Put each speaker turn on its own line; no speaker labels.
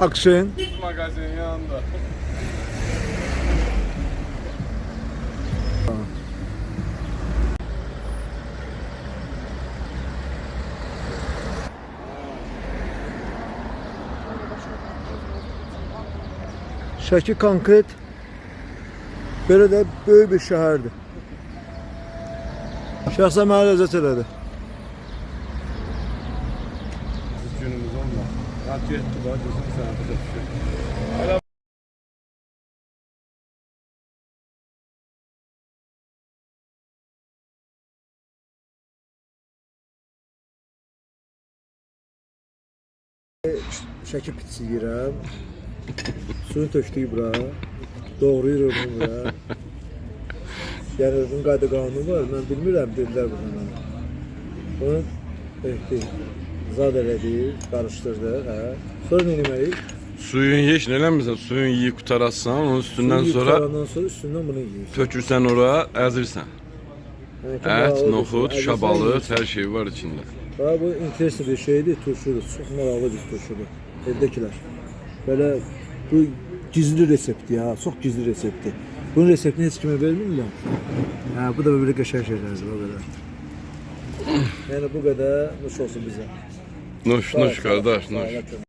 Akşin.
Magazinin yanında.
Şəki konkret belə də böyük bir şəhərdir. Şəxsən mənə ləzzət elədi.
Günümüz onunla. Radyo etti bu adresin sanatı da düşüyor.
Şəki pitisi yeyirəm. Suyunu tökdük bura. Doğrayırıq bunu bura. Yəni bunun qayda qanunu var. Mən bilmirəm, dedilər bunu mənə. Bunu etdik. Zad elədik, qarışdırdıq. Sonra nə etməliyik?
Suyun yeş nelenmişsin? Suyun yiyip qutarassan, onun üstünden
Suyu
sonra
qutarandan sonra üstündən bunu yeyirsən.
tökürsən oraya, əzirsən.
Yəni ki,
Et,
bahalı
noxud,
bir şey.
şabalıt,
Əzirsən
her şey var içinde.
yeyirsən. Bu interesli bir şeydir, turşudur. Çox maraqlı bir turşudur. Evdəkilər. Belə bu gizli reseptdir ya, çox gizli reseptdir. Bunun reseptini heç kimə vermirlər. Bu da böyle qəşəng şeylərdir o qədər. Yəni bu qədər nuş olsun bizə.
Nuş, nuş kardeş,
Sağ ol,
nuş.
Allah kömək